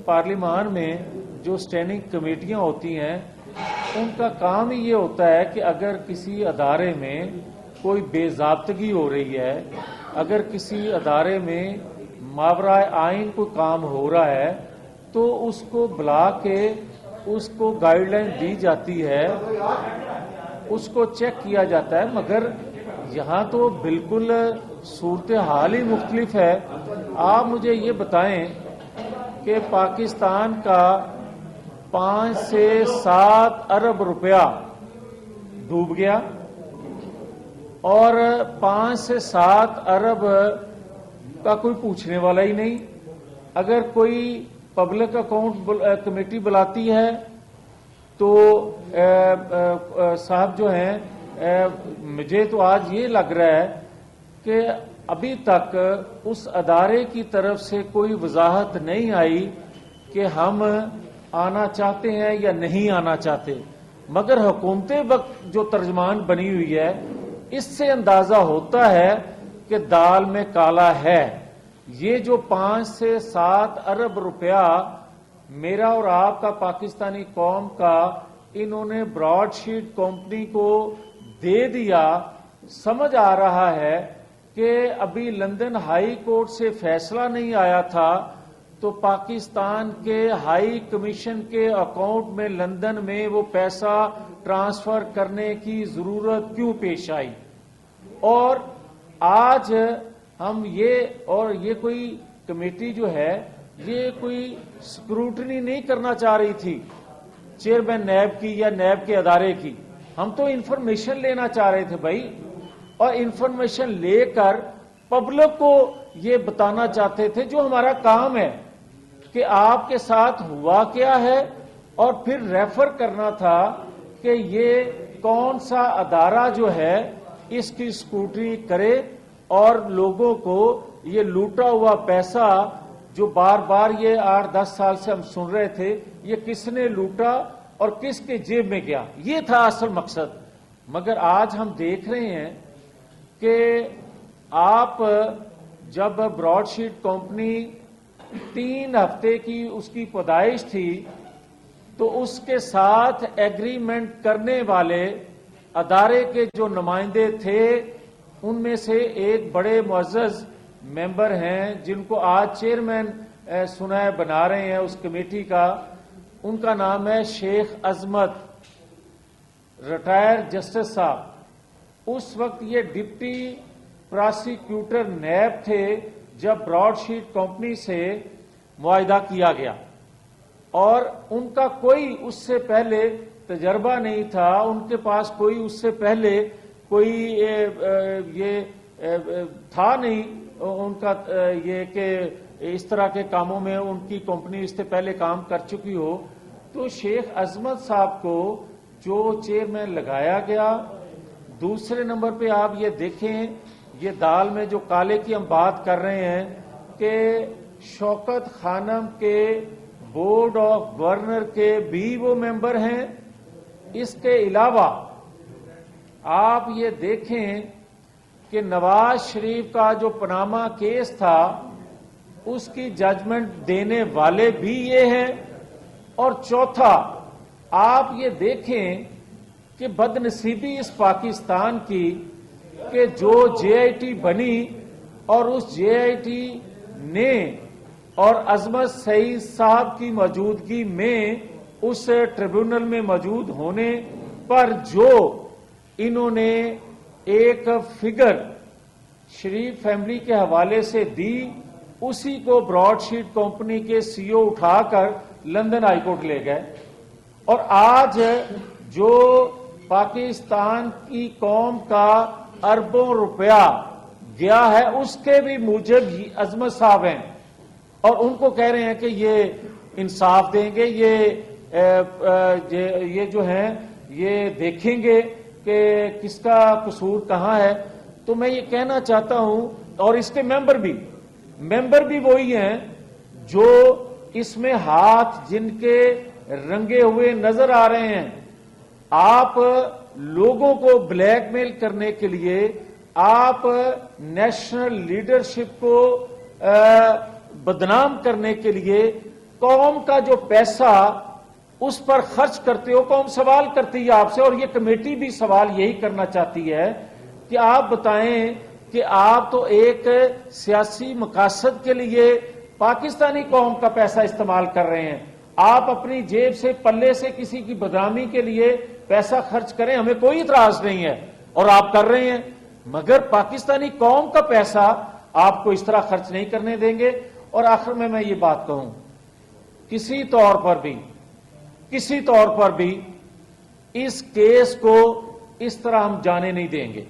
پارلیمان میں جو اسٹینڈنگ کمیٹیاں ہوتی ہیں ان کا کام ہی یہ ہوتا ہے کہ اگر کسی ادارے میں کوئی بے ضابطگی ہو رہی ہے، اگر کسی ادارے میں ماورائے آئین کوئی کام ہو رہا ہے تو اس کو بلا کے اس کو گائیڈ لائن دی جاتی ہے، اس کو چیک کیا جاتا ہے۔ مگر یہاں تو بالکل صورتحال ہی مختلف ہے۔ آپ مجھے یہ بتائیں کہ پاکستان کا 5 سے 7 ارب روپیہ ڈوب گیا اور 5 سے 7 ارب کا کوئی پوچھنے والا ہی نہیں۔ اگر کوئی پبلک اکاؤنٹ کمیٹی بلاتی ہے تو صاحب جو ہیں، مجھے تو آج یہ لگ رہا ہے کہ ابھی تک اس ادارے کی طرف سے کوئی وضاحت نہیں آئی کہ ہم آنا چاہتے ہیں یا نہیں آنا چاہتے۔ مگر حکومت وقت جو ترجمان بنی ہوئی ہے، اس سے اندازہ ہوتا ہے کہ دال میں کالا ہے۔ یہ جو 5 سے 7 ارب روپیہ میرا اور آپ کا، پاکستانی قوم کا، انہوں نے براڈ شیٹ کمپنی کو دے دیا، سمجھ آ رہا ہے کہ ابھی لندن ہائی کورٹ سے فیصلہ نہیں آیا تھا تو پاکستان کے ہائی کمیشن کے اکاؤنٹ میں لندن میں وہ پیسہ ٹرانسفر کرنے کی ضرورت کیوں پیش آئی؟ اور آج ہم یہ کوئی کمیٹی جو ہے یہ کوئی سکروٹنی نہیں کرنا چاہ رہی تھی چیئرمین نیب کی یا نیب کے ادارے کی، ہم تو انفارمیشن لینا چاہ رہے تھے بھائی، اور انفارمیشن لے کر پبلک کو یہ بتانا چاہتے تھے جو ہمارا کام ہے کہ آپ کے ساتھ ہوا کیا ہے، اور پھر ریفر کرنا تھا کہ یہ کون سا ادارہ جو ہے اس کی اسکروٹنی کرے اور لوگوں کو یہ لوٹا ہوا پیسہ جو بار بار یہ 8-10 سال سے ہم سن رہے تھے، یہ کس نے لوٹا اور کس کے جیب میں گیا، یہ تھا اصل مقصد۔ مگر آج ہم دیکھ رہے ہیں کہ آپ جب براڈ شیٹ کمپنی 3 ہفتے کی اس کی پیدائش تھی تو اس کے ساتھ ایگریمنٹ کرنے والے ادارے کے جو نمائندے تھے ان میں سے ایک بڑے معزز ممبر ہیں جن کو آج چیئرمین سنائے بنا رہے ہیں اس کمیٹی کا، ان کا نام ہے شیخ عظمت، ریٹائر جسٹس صاحب۔ اس وقت یہ ڈپٹی پراسیکیوٹر نیب تھے جب براڈ شیٹ کمپنی سے معاہدہ کیا گیا، اور ان کا کوئی اس سے پہلے تجربہ نہیں تھا، ان کے پاس کوئی اس سے پہلے کوئی یہ تھا نہیں ان کا یہ کہ اس طرح کے کاموں میں ان کی کمپنی اس سے پہلے کام کر چکی ہو۔ تو شیخ عظمت صاحب کو جو چیئرمین لگایا گیا، دوسرے نمبر پہ آپ یہ دیکھیں، یہ دال میں جو کالے کی ہم بات کر رہے ہیں کہ شوکت خانم کے بورڈ آف گورنر کے بھی وہ ممبر ہیں۔ اس کے علاوہ آپ یہ دیکھیں کہ نواز شریف کا جو پاناما کیس تھا اس کی ججمنٹ دینے والے بھی یہ ہیں۔ اور چوتھا آپ یہ دیکھیں کہ بدنصیبی اس پاکستان کی کہ جو جے آئی ٹی بنی اور اس جے آئی ٹی نے اور عظمت سعید صاحب کی موجودگی میں اس ٹریبیونل میں موجود ہونے پر جو انہوں نے ایک فگر شریف فیملی کے حوالے سے دی، اسی کو براڈ شیٹ کمپنی کے سی او اٹھا کر لندن ہائی کورٹ لے گئے۔ اور آج جو پاکستان کی قوم کا اربوں روپیہ گیا ہے اس کے بھی موجب ہی عظمت صاحب ہیں، اور ان کو کہہ رہے ہیں کہ یہ انصاف دیں گے، یہ جو ہیں یہ دیکھیں گے کہ کس کا قصور کہاں ہے۔ تو میں یہ کہنا چاہتا ہوں، اور اس کے ممبر بھی وہی ہیں جو اس میں ہاتھ جن کے رنگے ہوئے نظر آ رہے ہیں۔ آپ لوگوں کو بلیک میل کرنے کے لیے، آپ نیشنل لیڈرشپ کو بدنام کرنے کے لیے قوم کا جو پیسہ اس پر خرچ کرتے ہو، قوم سوال کرتی ہے آپ سے، اور یہ کمیٹی بھی سوال یہی کرنا چاہتی ہے کہ آپ بتائیں کہ آپ تو ایک سیاسی مقاصد کے لیے پاکستانی قوم کا پیسہ استعمال کر رہے ہیں، آپ اپنی جیب سے پلے سے کسی کی بدنامی کے لیے پیسہ خرچ کریں، ہمیں کوئی اعتراض نہیں ہے، اور آپ کر رہے ہیں، مگر پاکستانی قوم کا پیسہ آپ کو اس طرح خرچ نہیں کرنے دیں گے۔ اور آخر میں یہ بات کہوں، کسی طور پر بھی اس کیس کو اس طرح ہم جانے نہیں دیں گے۔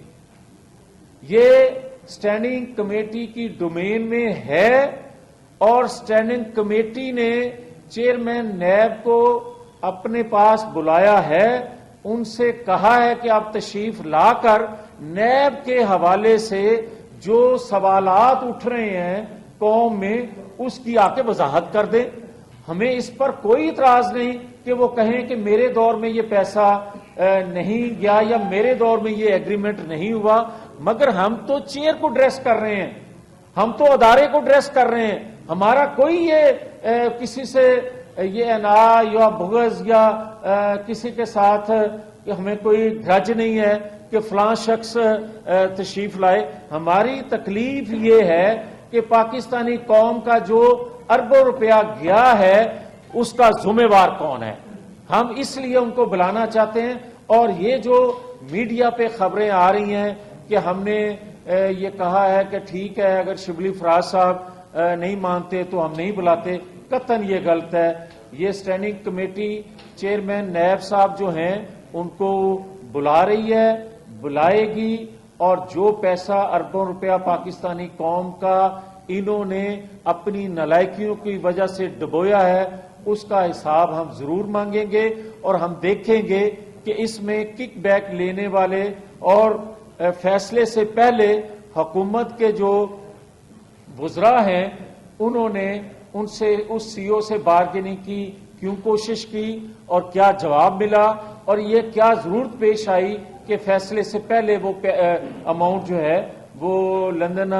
یہ اسٹینڈنگ کمیٹی کی ڈومین میں ہے، اور اسٹینڈنگ کمیٹی نے چیئرمین نیب کو اپنے پاس بلایا ہے، ان سے کہا ہے کہ آپ تشریف لا کر نیب کے حوالے سے جو سوالات اٹھ رہے ہیں قوم میں اس کی آ کے وضاحت کر دیں۔ ہمیں اس پر کوئی اعتراض نہیں کہ وہ کہیں کہ میرے دور میں یہ پیسہ نہیں گیا یا میرے دور میں یہ ایگریمنٹ نہیں ہوا، مگر ہم تو چیئر کو ڈریس کر رہے ہیں، ہم تو ادارے کو ڈریس کر رہے ہیں، ہمارا کوئی یہ کسی سے یہ انا یا بغض یا کسی کے ساتھ ہمیں کوئی گرج نہیں ہے کہ فلاں شخص تشریف لائے۔ ہماری تکلیف یہ ہے کہ پاکستانی قوم کا جو اربوں روپیہ گیا ہے اس کا ذمہ وار کون ہے، ہم اس لیے ان کو بلانا چاہتے ہیں۔ اور یہ جو میڈیا پہ خبریں آ رہی ہیں کہ ہم نے یہ کہا ہے کہ ٹھیک ہے اگر شبلی فراز صاحب نہیں مانتے تو ہم نہیں بلاتے، قطعاً یہ غلط ہے۔ یہ اسٹینڈنگ کمیٹی چیئرمین نیب صاحب جو ہیں ان کو بلا رہی ہے، بلائے گی، اور جو پیسہ اربوں روپیہ پاکستانی قوم کا انہوں نے اپنی نالائکیوں کی وجہ سے ڈبویا ہے اس کا حساب ہم ضرور مانگیں گے، اور ہم دیکھیں گے کہ اس میں کک بیک لینے والے اور فیصلے سے پہلے حکومت کے جو وزراء ہیں انہوں نے ان سے اس سی او سے بارگیننگ کی کیوں کوشش کی اور کیا جواب ملا، اور یہ کیا ضرورت پیش آئی کہ فیصلے سے پہلے وہ اماؤنٹ جو ہے وہ لندن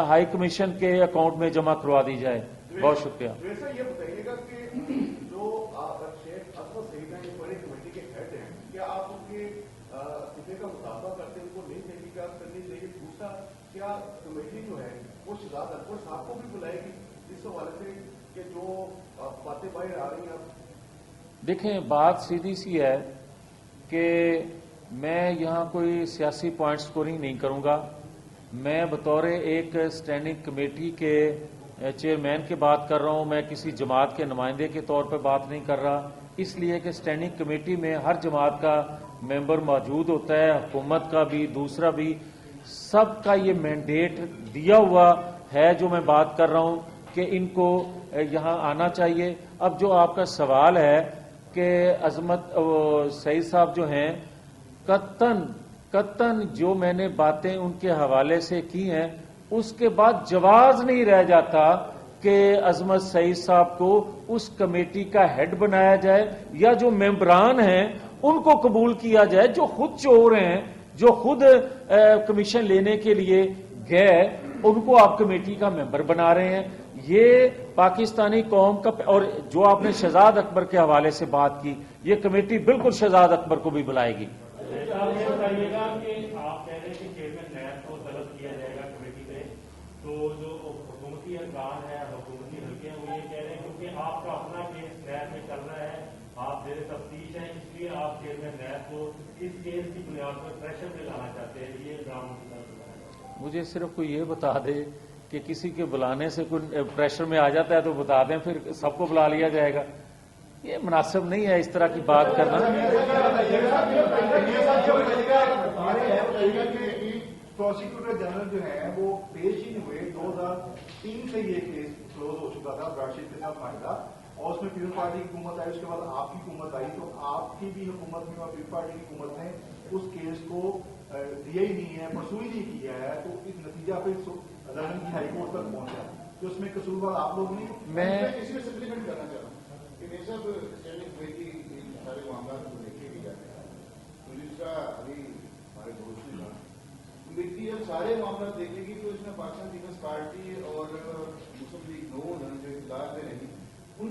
ہائی کمیشن کے اکاؤنٹ میں جمع کروا دی جائے۔ بہت شکریہ۔ یہ بتائیے گا کہ جو شیخ اسود سعید ہیں بڑی کمیٹی کے ہیڈ ہیں، کیا آپ ان کے خطے کا مطالبہ کرتے ہیں ان کو نہیں تحقیقات کرنی چاہیے؟ دوسرا، کیا کمیٹی جو ہے وہ شہزاد اکبر صاحب کو بھی بلائے گی اس حوالے سے کہ جو باتیں باہر آ رہی ہیں؟ دیکھیں بات سیدھی سی ہے کہ میں یہاں کوئی سیاسی پوائنٹ سکورنگ نہیں کروں گا، میں بطور ایک اسٹینڈنگ کمیٹی کے چیئرمین کی بات کر رہا ہوں، میں کسی جماعت کے نمائندے کے طور پہ بات نہیں کر رہا، اس لیے کہ اسٹینڈنگ کمیٹی میں ہر جماعت کا ممبر موجود ہوتا ہے، حکومت کا بھی دوسرا بھی، سب کا یہ مینڈیٹ دیا ہوا ہے جو میں بات کر رہا ہوں کہ ان کو یہاں آنا چاہیے۔ اب جو آپ کا سوال ہے کہ عظمت سعید صاحب جو ہیں قطعاً جو میں نے باتیں ان کے حوالے سے کی ہیں اس کے بعد جواز نہیں رہ جاتا کہ عظمت سعید صاحب کو اس کمیٹی کا ہیڈ بنایا جائے یا جو ممبران ہیں ان کو قبول کیا جائے، جو خود چور ہیں، جو خود کمیشن لینے کے لیے گئے ان کو آپ کمیٹی کا ممبر بنا رہے ہیں۔ یہ پاکستانی قوم کا، اور جو آپ نے شہزاد اکبر کے حوالے سے بات کی، یہ کمیٹی بالکل شہزاد اکبر کو بھی بلائے گی۔ آپ یہ بتائیے گا کہ آپ کہہ رہے ہیں کہ چیئرمین نیب کو طلب کیا جائے گا کمیٹی میں، تو جو حکومتی ارکان ہے، حکومتی حلقے ہیں، وہ یہ کہہ رہے ہیں کیونکہ آپ کا اپنا کیس نیب میں چل رہا ہے، آپ زیر تفتیش ہیں، اس لیے آپ چیئرمین نیب کو اس کیس کی بنیاد پر پریشر میں لانا چاہتے ہیں، یہ ڈرامہ کی طرف۔ مجھے صرف کوئی یہ بتا دے کہ کسی کے بلانے سے کوئی پریشر میں آ جاتا ہے تو بتا دیں، پھر سب کو بلا لیا جائے گا، یہ مناسب نہیں ہے اس طرح کی بات کرنا۔ پروسیکیوٹر جنرل جو ہیں وہ پیش ہی نہیں ہوئے، 2003 سے یہ کیس کلوز ہو چکا تھا راشد کے ساتھ معاہدہ، اور اس میں پیپل پارٹی کی حکومت آئی، اس کے بعد آپ کی حکومت آئی، تو آپ کی بھی حکومت میں اور پیپل پارٹی کی حکومت نے اس کیس کو دیا ہی نہیں ہے، پرسو ہی نہیں کیا ہے، تو اس نتیجہ پہ لندن کی ہائی کورٹ تک پہنچا، تو اس میں قصوروار آپ لوگ نہیں۔ میں اسی میں سپلیمنٹ کرنا چاہ رہا ہوں کہ یہ سب اسٹینڈنگ کمیٹی سارے معاملات کو دیکھے بھی جاتے ہیں، تو جس کا ابھی ہمارے دوست نے کمیٹی جب سارے معاملات دیکھے گی تو اس میں پاکستان پیپلز پارٹی اور مسلم لیگ نون جو اقتدار میں نہیں،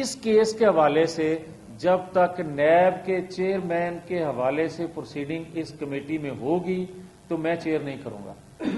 اس کیس کے حوالے سے جب تک نیب کے چیئرمین کے حوالے سے پروسیڈنگ اس کمیٹی میں ہوگی تو میں چیئر نہیں کروں گا.